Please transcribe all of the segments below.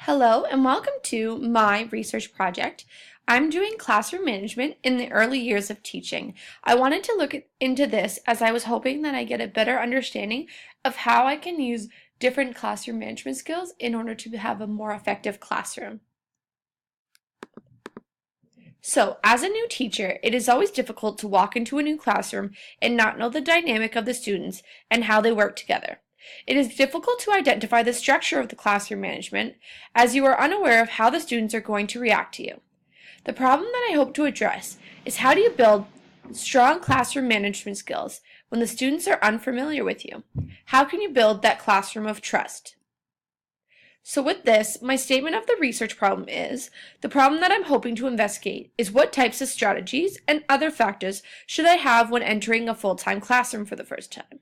Hello and welcome to my research project. I'm doing classroom management in the early years of teaching. I wanted to look into this as I was hoping that I get a better understanding of how I can use different classroom management skills in order to have a more effective classroom. So, as a new teacher, it is always difficult to walk into a new classroom and not know the dynamic of the students and how they work together. It is difficult to identify the structure of the classroom management as you are unaware of how the students are going to react to you. The problem that I hope to address is how do you build strong classroom management skills when the students are unfamiliar with you? How can you build that classroom of trust? So with this, my statement of the research problem is, the problem that I'm hoping to investigate is what types of strategies and other factors should I have when entering a full-time classroom for the first time?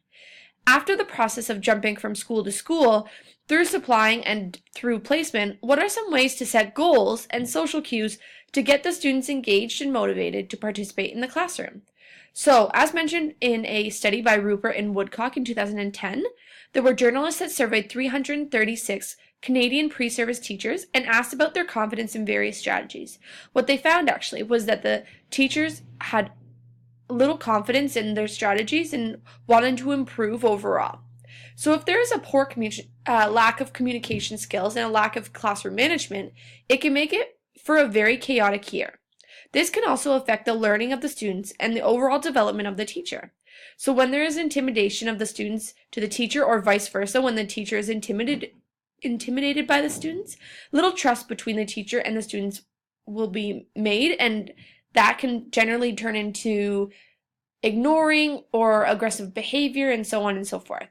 After the process of jumping from school to school, through supplying and through placement, what are some ways to set goals and social cues to get the students engaged and motivated to participate in the classroom? So, as mentioned in a study by Rupert and Woodcock in 2010, there were journalists that surveyed 336 Canadian pre-service teachers and asked about their confidence in various strategies. What they found actually was that the teachers had little confidence in their strategies and wanted to improve overall. So if there is a poor lack of communication skills and a lack of classroom management, it can make it for a very chaotic year. This can also affect the learning of the students and the overall development of the teacher. So when there is intimidation of the students to the teacher or vice versa, when the teacher is intimidated by the students, little trust between the teacher and the students will be made, and that can generally turn into ignoring or aggressive behavior and so on and so forth.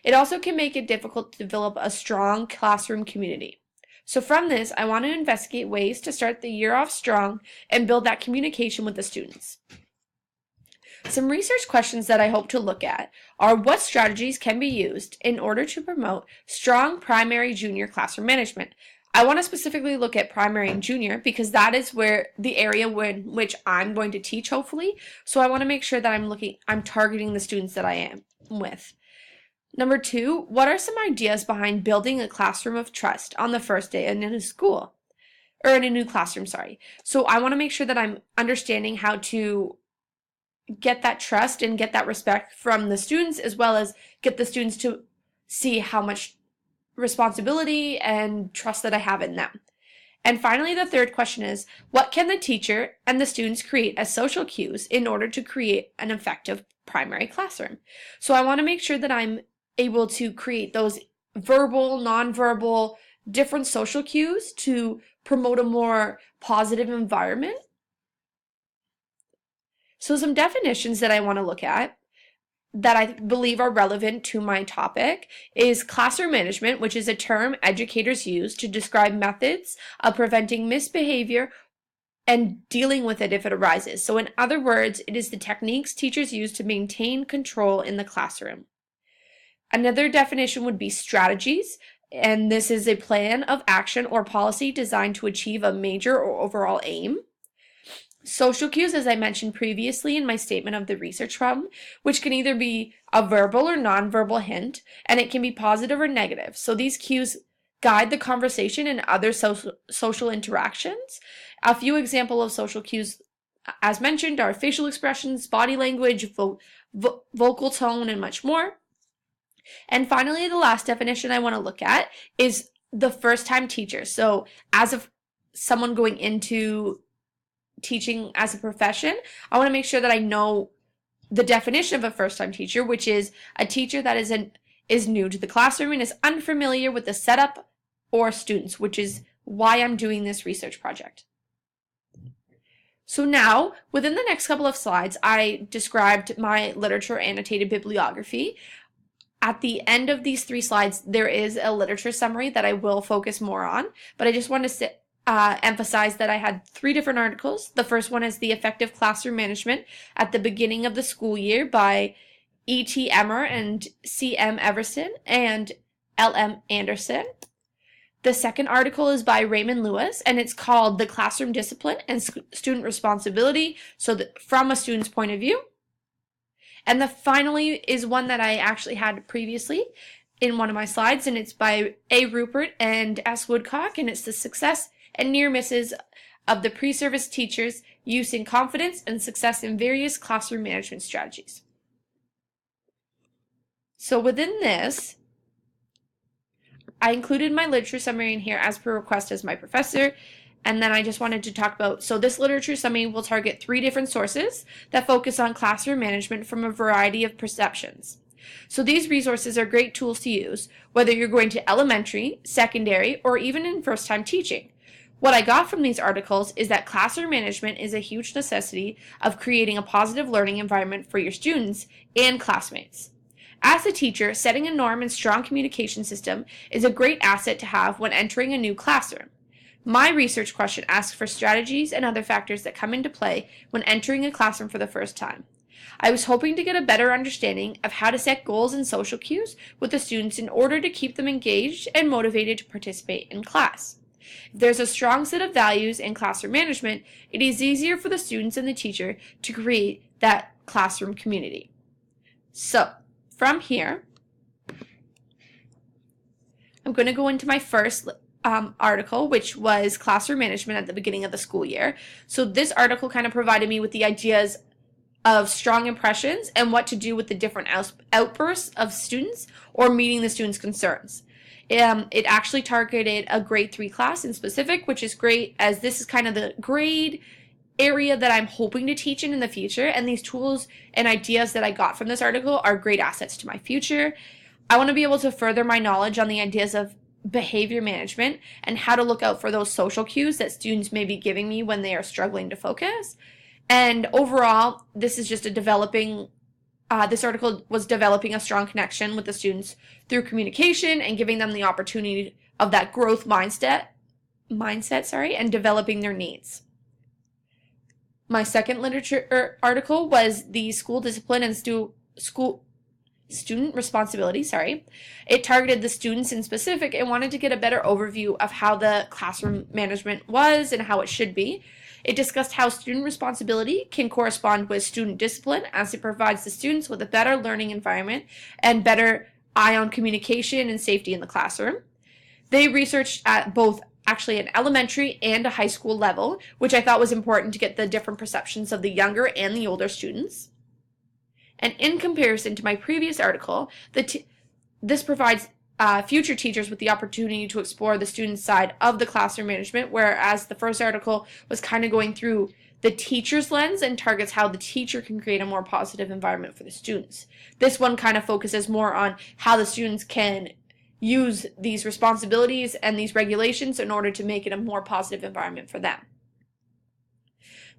It also can make it difficult to develop a strong classroom community. So from this, I want to investigate ways to start the year off strong and build that communication with the students. Some research questions that I hope to look at are what strategies can be used in order to promote strong primary junior classroom management. I want to specifically look at primary and junior because that is where the area in which I'm going to teach, hopefully. So I want to make sure that I'm targeting the students that I am with. Number 2, what are some ideas behind building a classroom of trust on the first day in a school? Or in a new classroom, sorry. So I want to make sure that I'm understanding how to get that trust and get that respect from the students, as well as get the students to see how much responsibility and trust that I have in them. And finally, the third question is, what can the teacher and the students create as social cues in order to create an effective primary classroom? So I want to make sure that I'm able to create those verbal, nonverbal, different social cues to promote a more positive environment. So some definitions that I want to look at that I believe are relevant to my topic is classroom management, which is a term educators use to describe methods of preventing misbehavior and dealing with it if it arises. So in other words, it is the techniques teachers use to maintain control in the classroom. Another definition would be strategies, and this is a plan of action or policy designed to achieve a major or overall aim. Social cues, as I mentioned previously in my statement of the research problem, which can either be a verbal or nonverbal hint, and it can be positive or negative. So these cues guide the conversation and other social interactions. A few examples of social cues, as mentioned, are facial expressions, body language, vocal tone, and much more. And finally, the last definition I want to look at is the first-time teacher. So as of someone going into teaching as a profession, I want to make sure that I know the definition of a first-time teacher, which is a teacher that is new to the classroom and is unfamiliar with the setup or students, which is why I'm doing this research project. So now, within the next couple of slides, I described my literature annotated bibliography. At the end of these 3 slides, there is a literature summary that I will focus more on, but I just want to emphasize that I had 3 different articles. The first one is The Effective Classroom Management at the Beginning of the School Year by E.T. Emmer and C.M. Everson and L.M. Anderson. The second article is by Raymond Lewis, and it's called The Classroom Discipline and Student Responsibility, so from a student's point of view. And the finally is one that I actually had previously. in one of my slides, and it's by A. Rupert and S. Woodcock, and it's the success and near misses of the pre-service teachers' use in confidence and success in various classroom management strategies. So within this, I included my literature summary in here as per request as my professor, and then I just wanted to talk about, so this literature summary will target 3 different sources that focus on classroom management from a variety of perceptions. So these resources are great tools to use, whether you're going to elementary, secondary, or even in first-time teaching. What I got from these articles is that classroom management is a huge necessity of creating a positive learning environment for your students and classmates. As a teacher, setting a norm and strong communication system is a great asset to have when entering a new classroom. My research question asks for strategies and other factors that come into play when entering a classroom for the first time. I was hoping to get a better understanding of how to set goals and social cues with the students in order to keep them engaged and motivated to participate in class. If there's a strong set of values in classroom management, it is easier for the students and the teacher to create that classroom community. So, from here, I'm going to go into my first article, which was classroom management at the beginning of the school year. So this article kind of provided me with the ideas of strong impressions and what to do with the different outbursts of students or meeting the students' concerns. It actually targeted a grade 3 class in specific, which is great as this is kind of the grade area that I'm hoping to teach in the future, and these tools and ideas that I got from this article are great assets to my future. I want to be able to further my knowledge on the ideas of behavior management and how to look out for those social cues that students may be giving me when they are struggling to focus. And overall, this is just a this article was developing a strong connection with the students through communication and giving them the opportunity of that growth mindset, and developing their needs. My second literature article was the school discipline and student responsibility, It targeted the students in specific and wanted to get a better overview of how the classroom management was and how it should be. It discussed how student responsibility can correspond with student discipline as it provides the students with a better learning environment and better eye on communication and safety in the classroom. They researched at both actually an elementary and a high school level, which I thought was important to get the different perceptions of the younger and the older students. And in comparison to my previous article, this provides future teachers with the opportunity to explore the student side of the classroom management, whereas the first article was kind of going through the teacher's lens and targets how the teacher can create a more positive environment for the students. This one kind of focuses more on how the students can use these responsibilities and these regulations in order to make it a more positive environment for them.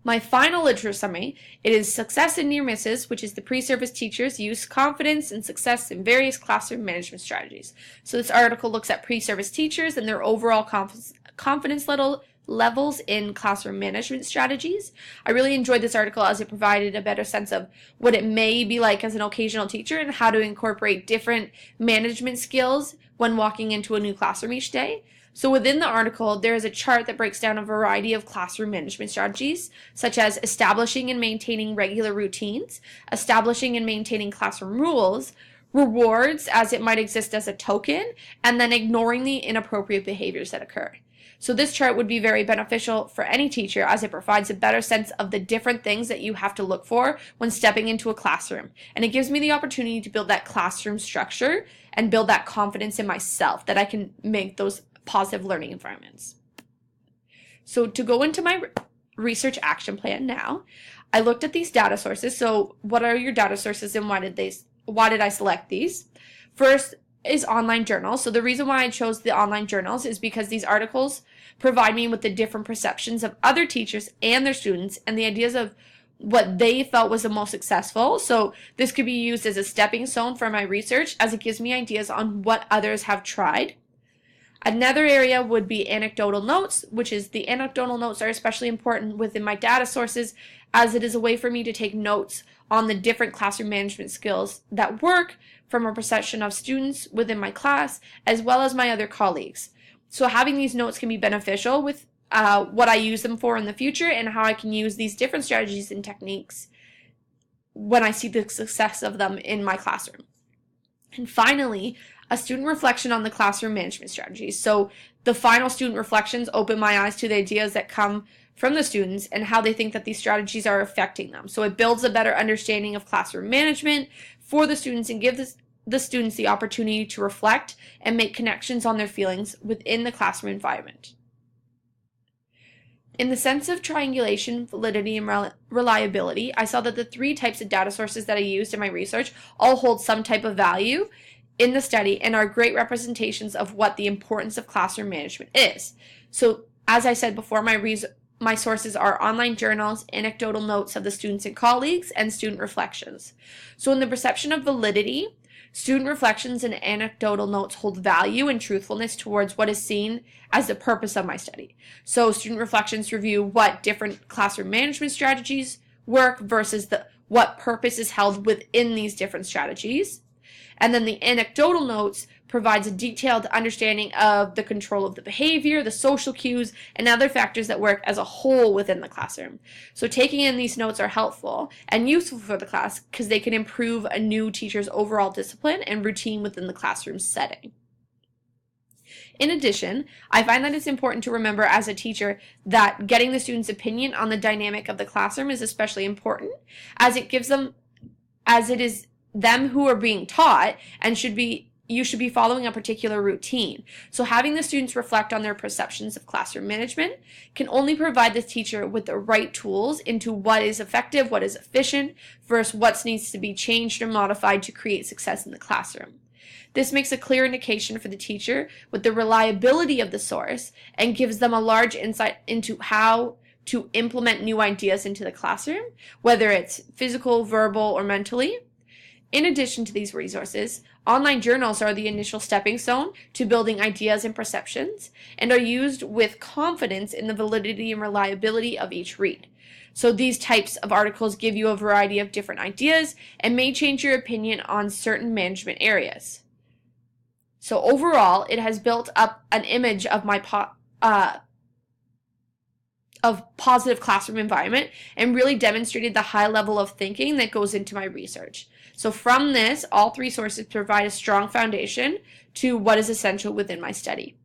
My final literature summary, it is Success and Near Misses, which is the pre-service teachers' use, confidence, and success in various classroom management strategies. So this article looks at pre-service teachers and their overall confidence levels in classroom management strategies. I really enjoyed this article as it provided a better sense of what it may be like as an occasional teacher and how to incorporate different management skills when walking into a new classroom each day. So within the article, there is a chart that breaks down a variety of classroom management strategies, such as establishing and maintaining regular routines, establishing and maintaining classroom rules, rewards as it might exist as a token, and then ignoring the inappropriate behaviors that occur. So this chart would be very beneficial for any teacher as it provides a better sense of the different things that you have to look for when stepping into a classroom. And it gives me the opportunity to build that classroom structure and build that confidence in myself that I can make those positive learning environments. So to go into my research action plan now, I looked at these data sources. So what are your data sources and why did I select these? First is online journals. So the reason why I chose the online journals is because these articles provide me with the different perceptions of other teachers and their students and the ideas of what they felt was the most successful. So this could be used as a stepping stone for my research as it gives me ideas on what others have tried. Another area would be anecdotal notes, which is the anecdotal notes are especially important within my data sources as it is a way for me to take notes on the different classroom management skills that work from a perception of students within my class as well as my other colleagues. So having these notes can be beneficial with what I use them for in the future and how I can use these different strategies and techniques when I see the success of them in my classroom. And finally, A student reflection on the classroom management strategies. So the final student reflections open my eyes to the ideas that come from the students and how they think that these strategies are affecting them. So it builds a better understanding of classroom management for the students and gives the students the opportunity to reflect and make connections on their feelings within the classroom environment. In the sense of triangulation, validity, and reliability, I saw that the 3 types of data sources that I used in my research all hold some type of value in the study and are great representations of what the importance of classroom management is. So, as I said before, my sources are online journals, anecdotal notes of the students and colleagues, and student reflections. So in the perception of validity, student reflections and anecdotal notes hold value and truthfulness towards what is seen as the purpose of my study. So student reflections review what different classroom management strategies work versus what purpose is held within these different strategies. And then the anecdotal notes provides a detailed understanding of the control of the behavior, the social cues, and other factors that work as a whole within the classroom. So taking in these notes are helpful and useful for the class because they can improve a new teacher's overall discipline and routine within the classroom setting. In addition, I find that it's important to remember as a teacher that getting the student's opinion on the dynamic of the classroom is especially important, as it is them who are being taught and you should be following a particular routine. So having the students reflect on their perceptions of classroom management can only provide the teacher with the right tools into what is effective, what is efficient, versus what needs to be changed or modified to create success in the classroom. This makes a clear indication for the teacher with the reliability of the source and gives them a large insight into how to implement new ideas into the classroom, whether it's physical, verbal, or mentally. In addition to these resources, online journals are the initial stepping stone to building ideas and perceptions and are used with confidence in the validity and reliability of each read. So these types of articles give you a variety of different ideas and may change your opinion on certain management areas. So overall, it has built up an image of my positive classroom environment and really demonstrated the high level of thinking that goes into my research. So from this, all 3 sources provide a strong foundation to what is essential within my study.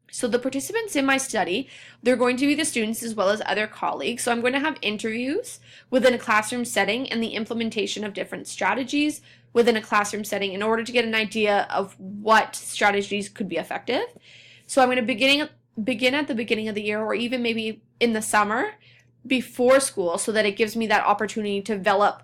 So the participants in my study, they're going to be the students as well as other colleagues. So I'm going to have interviews within a classroom setting and the implementation of different strategies within a classroom setting in order to get an idea of what strategies could be effective. So I'm going to begin at the beginning of the year or even maybe in the summer before school so that it gives me that opportunity to develop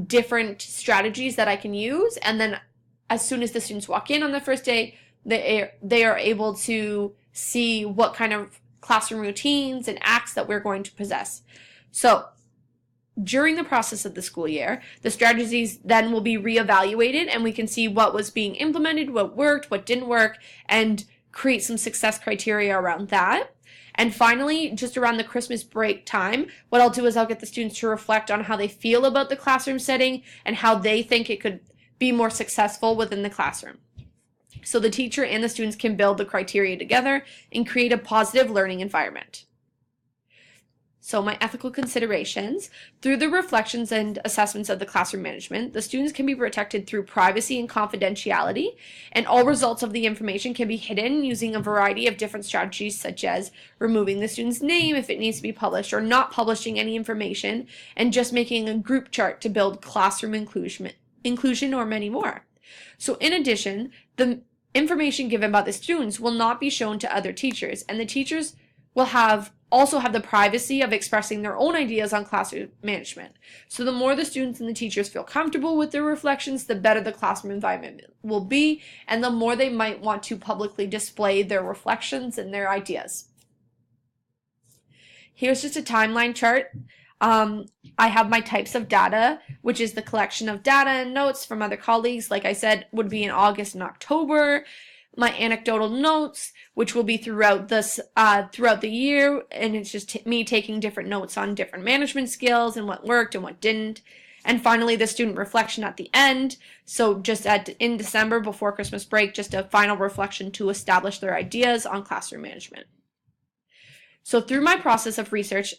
different strategies that I can use, and then as soon as the students walk in on the first day, they are able to see what kind of classroom routines and acts that we're going to possess. So during the process of the school year, the strategies then will be reevaluated and we can see what was being implemented, what worked, what didn't work, and create some success criteria around that. And finally, just around the Christmas break time, what I'll do is I'll get the students to reflect on how they feel about the classroom setting and how they think it could be more successful within the classroom. So the teacher and the students can build the criteria together and create a positive learning environment. So my ethical considerations, through the reflections and assessments of the classroom management, the students can be protected through privacy and confidentiality, and all results of the information can be hidden using a variety of different strategies such as removing the student's name if it needs to be published or not publishing any information and just making a group chart to build classroom inclusion or many more. So in addition, the information given by the students will not be shown to other teachers, and the teachers will also have the privacy of expressing their own ideas on classroom management. So the more the students and the teachers feel comfortable with their reflections, the better the classroom environment will be, and the more they might want to publicly display their reflections and their ideas. Here's just a timeline chart. I have my types of data, which is the collection of data and notes from other colleagues, like I said, would be in August and October. My anecdotal notes, which will be throughout the year, and it's just me taking different notes on different management skills and what worked and what didn't. And finally, the student reflection at the end. So just in December before Christmas break, just a final reflection to establish their ideas on classroom management. So through my process of research,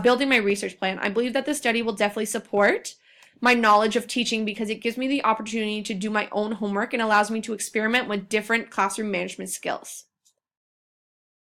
building my research plan, I believe that the study will definitely support my knowledge of teaching because it gives me the opportunity to do my own homework and allows me to experiment with different classroom management skills.